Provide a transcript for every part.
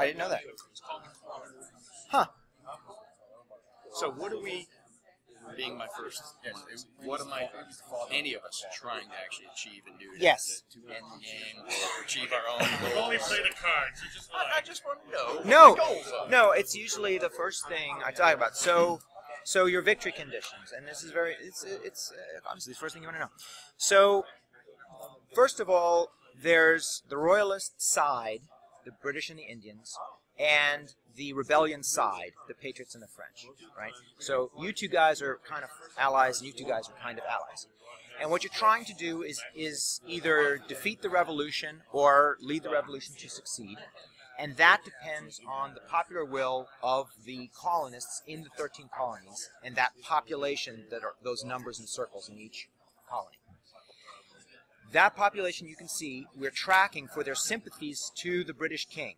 I didn't know that. Huh. So what are we, being my first, and what am any of us trying to actually achieve and do? Yes. To end the game or achieve our own goals? Only play the cards. You just I just want to know. No, what the goals are. no, it's usually the first thing I talk about. So your victory conditions, and this is it's obviously the first thing you want to know. So, first of all, there's the royalist side, the British and the Indians, and the rebellion side, the Patriots and the French, right? So you two guys are kind of allies, and you two guys are kind of allies. And what you're trying to do is either defeat the revolution or lead the revolution to succeed. And that depends on the popular will of the colonists in the 13 colonies and that population that are those numbers and circles in each colony. That population, you can see, we're tracking for their sympathies to the British king.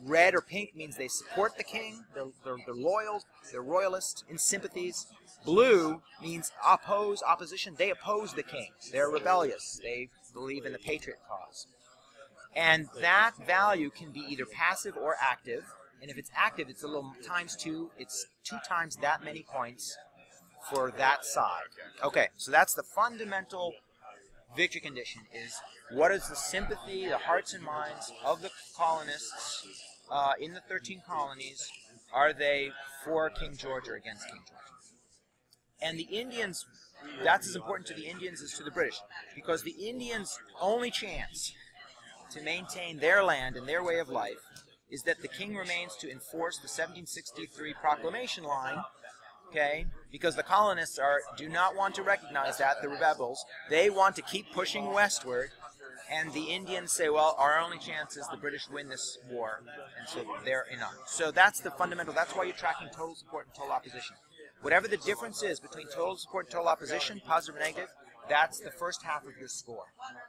Red or pink means they support the king, they're loyal, they're royalist in sympathies. Blue means opposition, they oppose the king, they're rebellious, they believe in the patriot cause. And that value can be either passive or active, and if it's active, it's a little times 2, it's 2 times that many points for that side. Okay, so that's the fundamental victory condition, is what is the sympathy, the hearts and minds of the colonists in the 13 colonies? Are they for King George or against King George? And the Indians, that's as important to the Indians as to the British, because the Indians' only chance to maintain their land and their way of life is that the king remains to enforce the 1763 proclamation line, okay, because the colonists do not want to recognize that, the rebels. They want to keep pushing westward, and the Indians say, well, our only chance is the British win this war, and so they're in on. So that's the fundamental, that's why you're tracking total support and total opposition. Whatever the difference is between total support and total opposition, positive or negative, that's the first half of your score,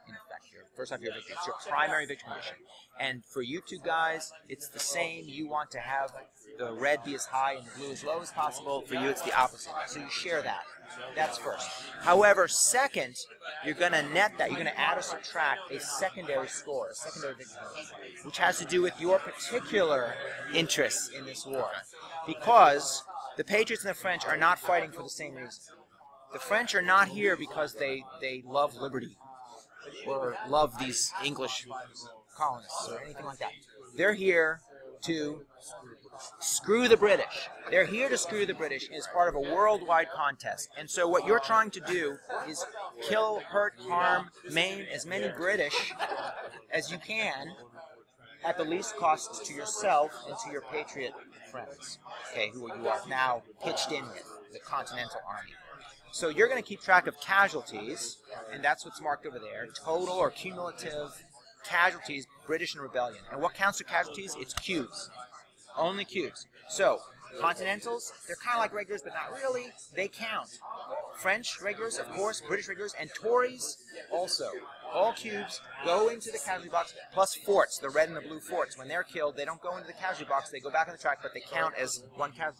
in effect, your first half of your victory. It's your primary victory condition. And for you two guys, it's the same. You want to have the red be as high and the blue as low as possible. For you, it's the opposite. So you share that. That's first. However, second, you're going to net that. You're going to add or subtract a secondary score, a secondary victory condition, which has to do with your particular interests in this war. Because the Patriots and the French are not fighting for the same reason. The French are not here because they love liberty or love these English colonists or anything like that. They're here to screw the British. They're here to screw the British as part of a worldwide contest. And so what you're trying to do is kill, hurt, harm, maim as many British as you can at the least cost to yourself and to your patriot friends, okay, who you are now pitched in with, the Continental Army. So you're going to keep track of casualties, and that's what's marked over there, total or cumulative casualties, British and rebellion. And what counts for casualties? It's cubes. Only cubes. So, Continentals, they're kind of like regulars, but not really. They count. French regulars, of course, British regulars, and Tories also. All cubes go into the casualty box, plus forts, the red and the blue forts. When they're killed, they don't go into the casualty box, they go back on the track, but they count as one casualty.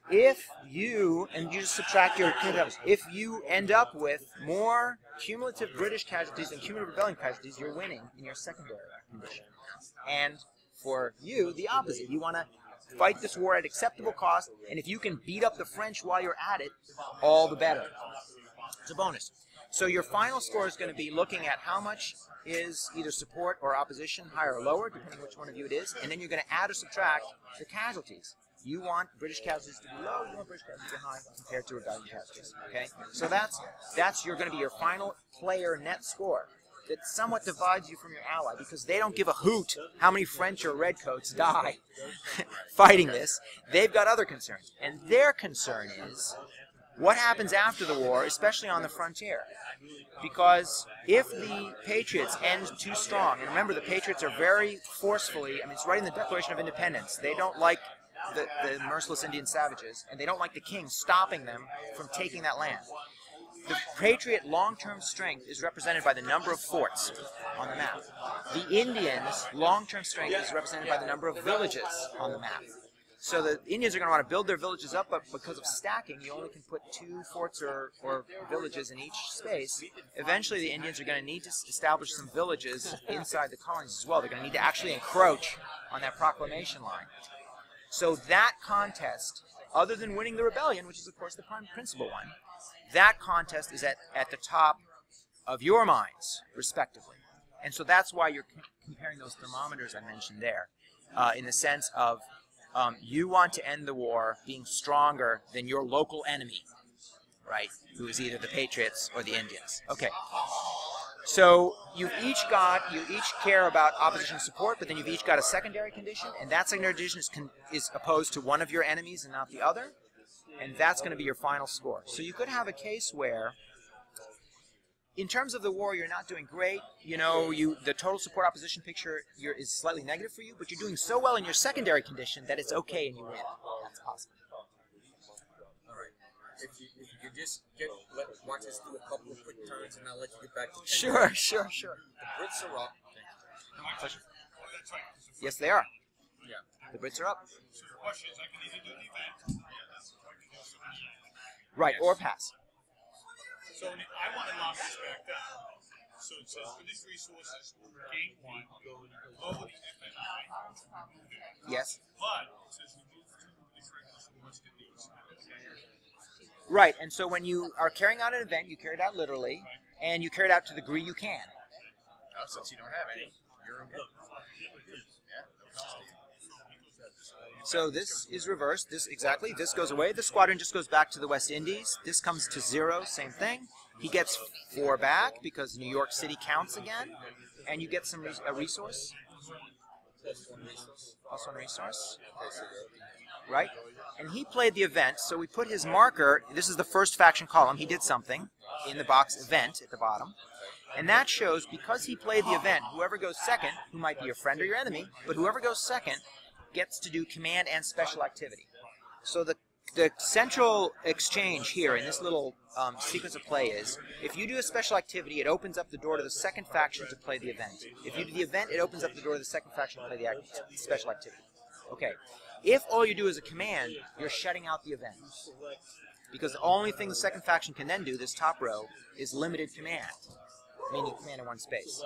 If you, and you just subtract your cumulative, if you end up with more cumulative British casualties than cumulative rebellion casualties, you're winning in your secondary condition. And for you, the opposite. You want to fight this war at acceptable cost, and if you can beat up the French while you're at it, all the better. It's a bonus. So your final score is going to be looking at how much is either support or opposition, higher or lower, depending which one of you it is, and then you're going to add or subtract the casualties. You want British casualties to be low, you want British casualties to be high compared to rebellion casualties. Okay? So that's going to be your final player net score that somewhat divides you from your ally, because they don't give a hoot how many French or redcoats die fighting this. They've got other concerns. And their concern is what happens after the war, especially on the frontier. Because if the Patriots end too strong, and remember the Patriots are very forcefully, I mean, it's right in the Declaration of Independence, they don't like the merciless Indian savages, and they don't like the king stopping them from taking that land. The Patriot long-term strength is represented by the number of forts on the map. The Indians' long-term strength is represented by the number of villages on the map. So the Indians are going to want to build their villages up, but because of stacking, you only can put 2 forts or villages in each space. Eventually, the Indians are going to need to establish some villages inside the colonies as well. They're going to need to actually encroach on that proclamation line. So that contest, other than winning the rebellion, which is, of course, the principal one, that contest is at the top of your minds, respectively. And so that's why you're comparing those thermometers I mentioned there, in the sense of you want to end the war being stronger than your local enemy, right, who is either the Patriots or the Indians. Okay. So you each care about opposition support, but then you've each got a secondary condition, and that secondary condition is opposed to one of your enemies and not the other, and that's going to be your final score. So you could have a case where, in terms of the war, you're not doing great. You know, the total support opposition picture is slightly negative for you, but you're doing so well in your secondary condition that it's okay and you win. That's possible. All right. If you could just watch us do a couple of quick turns, and I'll let you get back to Sure. The Brits are up. Yes, they are. Yeah. The Brits are up. So the question is, I can either do the event, Right, or pass. so I want to knock this back down. So it says for these resources, gain 1, lower the FNI, Yes. but it says remove 2 these regulars from West Indies. Right, and so when you are carrying out an event, you carry it out literally, and you carry it out to the degree you can. Since you don't have any, you're okay. So this is reversed. This goes away. This squadron just goes back to the West Indies. This comes to 0, same thing. He gets 4 back because New York City counts again, and you get a resource. Plus 1 resource. Right? And he played the event, so we put his marker. This is the first faction column. He did something in the box event at the bottom. And that shows, because he played the event, whoever goes second, who might be your friend or your enemy, but whoever goes second gets to do command and special activity. So the central exchange here in this little sequence of play is, if you do a special activity, it opens up the door to the second faction to play the event. If you do the event, it opens up the door to the second faction to play the special activity. Okay. If all you do is a command, you're shutting out the event. Because the only thing the second faction can then do, this top row, is limited command, meaning command in one space.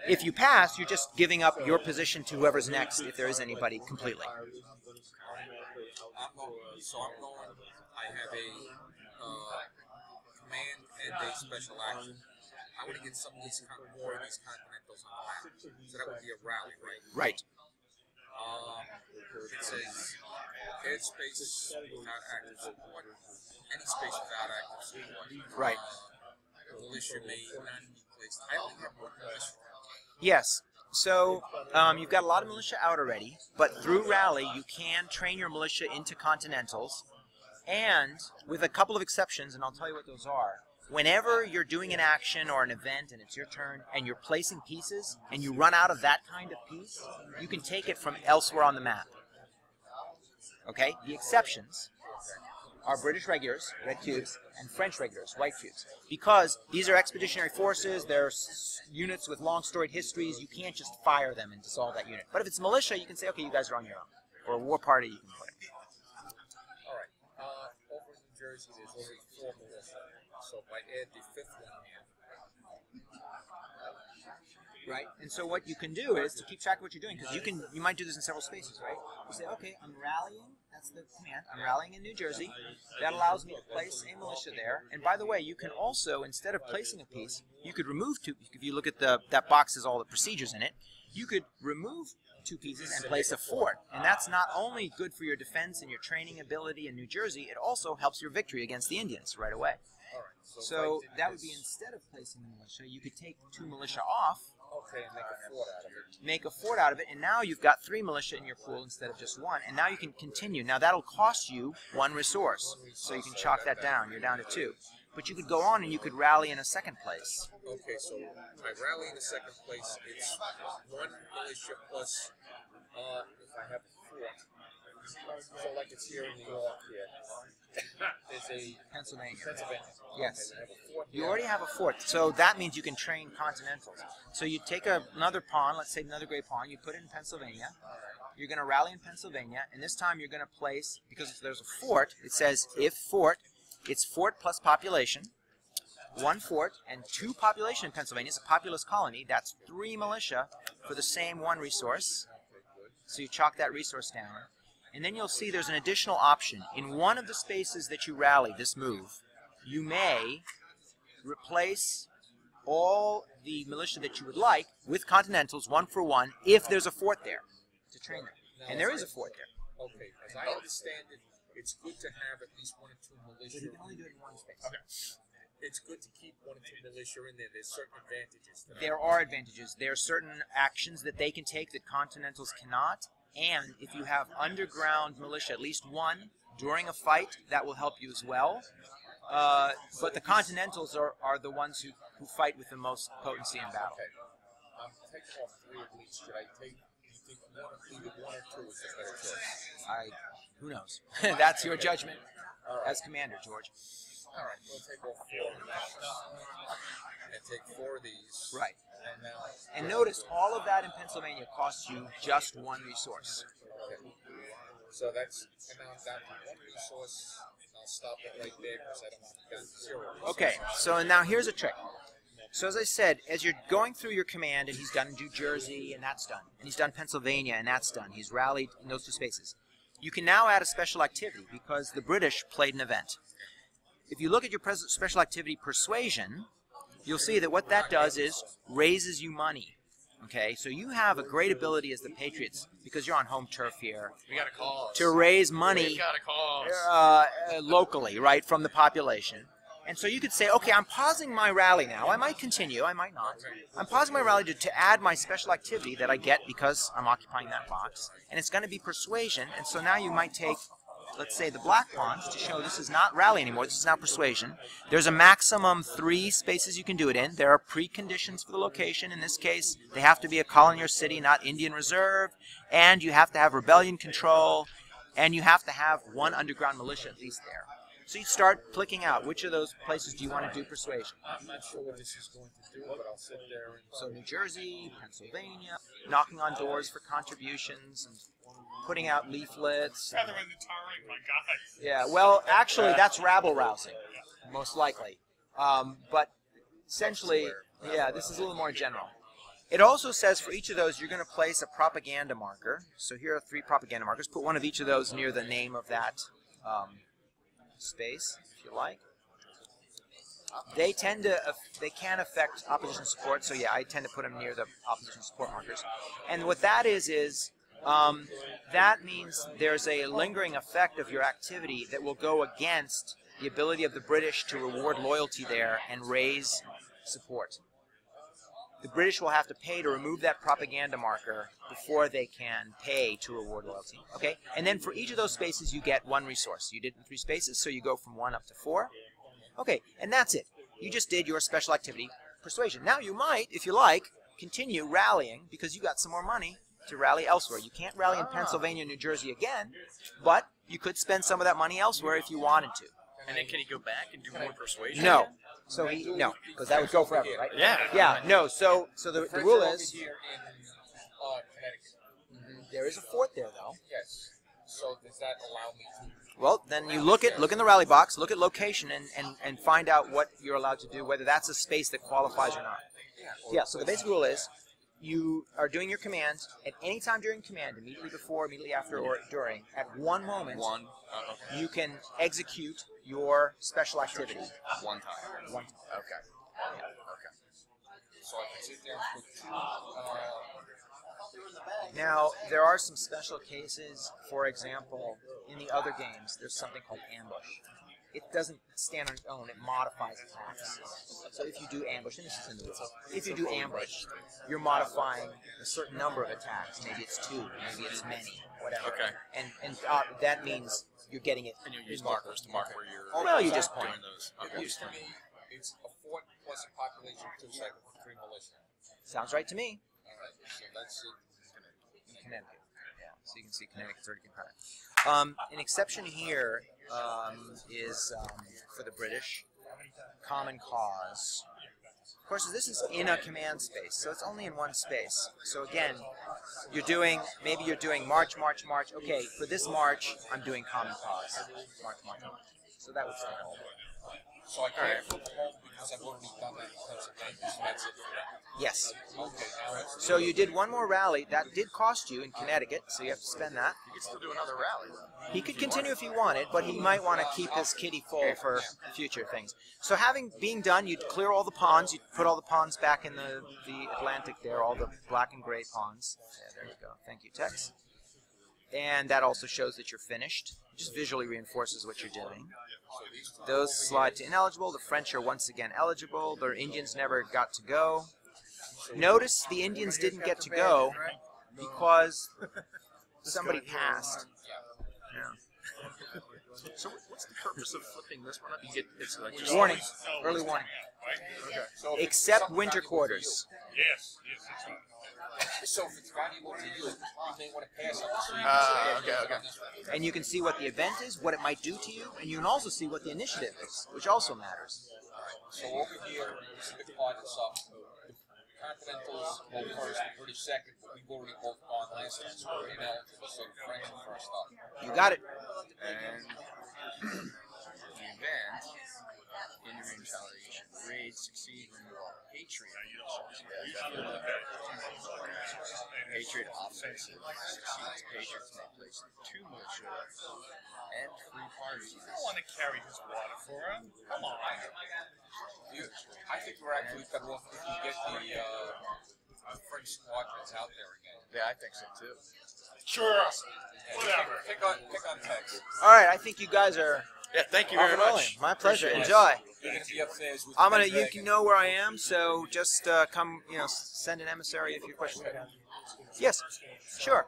If you pass, you're just giving up your position to whoever's next, if there is anybody, completely. So I'm going, I have a command and a special action. I want to get some of these more of these continentals on the map. So that would be a rally, right? Right. It says airspace without active support, any space without active support. Right. Militia may not be placed. I only have 1 militia. Yes. So you've got a lot of militia out already, but through Rally you can train your militia into continentals, and with a couple of exceptions, and I'll tell you what those are. Whenever you're doing an action or an event and it's your turn and you're placing pieces and you run out of that kind of piece, you can take it from elsewhere on the map. Okay? The exceptions are British regulars, red cubes, and French regulars, white cubes. Because these are expeditionary forces, they're units with long storied histories, you can't just fire them and dissolve that unit. But if it's militia, you can say, okay, you guys are on your own. Or a war party, you can put it. All right. Over in New Jersey, there's only 4 militia. So if I add the 5th one here. Right? And so what you can do is to keep track of what you're doing, because you might do this in several spaces, right? You say, okay, I'm rallying, that's the command, I'm rallying in New Jersey. That allows me to place a militia there. And by the way, you can also, instead of placing a piece, you could remove 2. If you look at that box has all the procedures in it, you could remove 2 pieces and place a fort. And that's not only good for your defense and your training ability in New Jersey, it also helps your victory against the Indians right away. All right. So that would be, instead of placing the militia, you could take 2 militia off. Okay, and make a fort out of it. Make a fort out of it, and now you've got 3 militia in your pool instead of just 1, and now you can continue. Now that'll cost you 1 resource, so you can chalk that down. You're down to 2. But you could go on and you could rally in a second place. Okay, so I rally in the second place. It's 1 militia plus, if I have a fort. So like it's here in New York here. There's a Pennsylvania. Pennsylvania. Yes. Okay, we have a fort You there. already have a fort, so that means you can train Continentals. So you take another pawn, let's say another gray pawn, you put it in Pennsylvania. You're going to rally in Pennsylvania, and this time you're going to place, because there's a fort, it says if fort, it's fort plus population. 1 fort and 2 population in Pennsylvania. It's a populous colony. That's 3 militia for the same 1 resource. So you chalk that resource down. And then you'll see there's an additional option. In one of the spaces that you rally this move, you may replace all the militia that you would like with Continentals 1 for 1 if there's a fort there to train them. And there is a fort there. Okay, as I understand it, it's good to have at least 1 or 2 militia. But you can only do it in one space. Okay. It's good to keep 1 or 2 militia in there. There's certain advantages to that. There are advantages. There are certain actions that they can take that Continentals cannot. And if you have underground militia, at least 1, during a fight, that will help you as well. But the Continentals are the ones who fight with the most potency in battle. Okay. I'm taking off 3 of each. Should I take, you think either 1 or 2 is the better choice? Who knows? That's your judgment All right. as commander, George. All right, we'll take off 4 of these. And take 4 of these. Right. And now... And notice, all of that in Pennsylvania costs you just 1 resource. Okay. So that's... And now I'm down to 1 resource. I'll stop it right there because I don't want to get 0 resources. Okay, so now here's a trick. So as I said, as you're going through your command, and he's done New Jersey, and that's done. And he's done Pennsylvania, and that's done. He's rallied in those 2 spaces. You can now add a special activity because the British played an event. If you look at your special activity Persuasion, you'll see that what that does is raises you money. Okay, so you have a great ability as the Patriots, because you're on home turf here, We got a cause. to raise money We got a cause. locally, right, from the population. And so you could say, okay, I'm pausing my rally now. I might continue, I might not. I'm pausing my rally to add my special activity that I get because I'm occupying that box. And it's going to be Persuasion. And so now you might take, let's say, the black pawns to show this is not rally anymore, this is now Persuasion. There's a maximum 3 spaces you can do it in. There are preconditions for the location. In this case, they have to be a colony or city, not Indian Reserve. And you have to have rebellion control. And you have to have 1 underground militia at least there. So you start clicking out which of those places do you want to do Persuasion. I'm not sure what this is going to do, but I'll sit there and... So New Jersey, Pennsylvania, knocking on doors for contributions and putting out leaflets. Rather than tarring my guys. Yeah, well, actually, that's rabble-rousing, most likely. But essentially, yeah, this is a little more general. It also says for each of those, you're going to place a propaganda marker. So here are 3 propaganda markers. Put one of each of those near the name of that space, if you like. They tend to, they can affect opposition support. So yeah, I tend to put them near the opposition support markers. And what that is that means there's a lingering effect of your activity that will go against the ability of the British to reward loyalty there and raise support. The British will have to pay to remove that propaganda marker before they can pay to reward loyalty. Okay? And then for each of those spaces, you get 1 resource. You did it in 3 spaces, so you go from 1 up to 4. Okay, and that's it. You just did your special activity Persuasion. Now you might, if you like, continue rallying because you got some more money to rally elsewhere. You can't rally in Pennsylvania, New Jersey again, but you could spend some of that money elsewhere if you wanted to. And then can he go back and do more Persuasion? No. So no, because that would go forever, right? Yeah. Yeah, no, so the rule Over is, here in Connecticut. there is a fort there, though. Yes. So does that allow me to... Well, then you look in the rally box, look at location, and find out what you're allowed to do, whether that's a space that qualifies or not. Yeah, so the basic rule is, you are doing your command at any time during command, immediately before, immediately after, or during, at one moment, Okay. you can execute your special activity. One time. One time. Okay. Okay. So I can sit there and put 2... Now, there are some special cases. For example, in the other games, there's something called ambush. It doesn't stand on its own. It modifies attacks. So if you do ambush, and this is in the rules, if you do ambush, you're modifying a certain number of attacks. Maybe it's 2, maybe it's many, whatever. Okay. And that means you're getting it. And you use markers to mark where you're Well, you just point. doing those. Okay. Used to me, it's a fort plus a population of 2 cycles with 3 militia. Sounds right to me. All right. So that's it. In Connecticut. Yeah. So you can see Connecticut's already confronted. An exception here is for the British, common cause. Of course, this is in a command space, so it's only in one space. So again, maybe you're doing march, march, march. Okay, for this march, I'm doing common cause. March, march, march. So that would stay hold. So I can't flip the hold because I've already done that in Pennsylvania, so that's it for that. Yes. Okay, now it's So you did one more rally. That did cost you in Connecticut, so you have to spend that. You can still do another rally, though. He could continue if he wanted, but he might want to keep his kitty full for future things. So being done, you'd clear all the ponds. You'd put all the ponds back in the Atlantic there, all the black and gray ponds. Yeah, there you go. Thank you, Tex. And that also shows that you're finished. It just visually reinforces what you're doing. Those slide to ineligible. The French are once again eligible. The Indians never got to go. Notice the Indians didn't get to go because somebody passed. Yeah. So what's the purpose of flipping this one up? You get it's like just Warning. Early warning. Okay. So if it's Except something winter valuable to quarters. Yes, that's right. you- So if it's valuable to you, you may want to pass on this. So you can say, okay. on this one. And you can see what the event is, what it might do to you, and you can also see what the initiative is, which also matters. So over here, this is the card that's up. The Continentals go first, the British second, but we've already both gone last time, so we're ineligible. So the French are first up. You got it. And the event in retaliation, raid, succeed, removal, patriot. Patriot offensive succeeds. Patriots may place 2 militia and 3 parties. You don't want to carry his water for him. Come on. I think we're actually better off if we get the French squadrons out there again. Yeah, I think so too. Sure. Whatever. Pick on Tex. All right, I think you guys are Yeah, thank you off very and rolling. much. My pleasure. Appreciate it. Enjoy. You're going to be upstairs with I'm gonna. Ken You Reagan. can know where I am, so just come. Send an emissary if you have questions. Yes. Sure.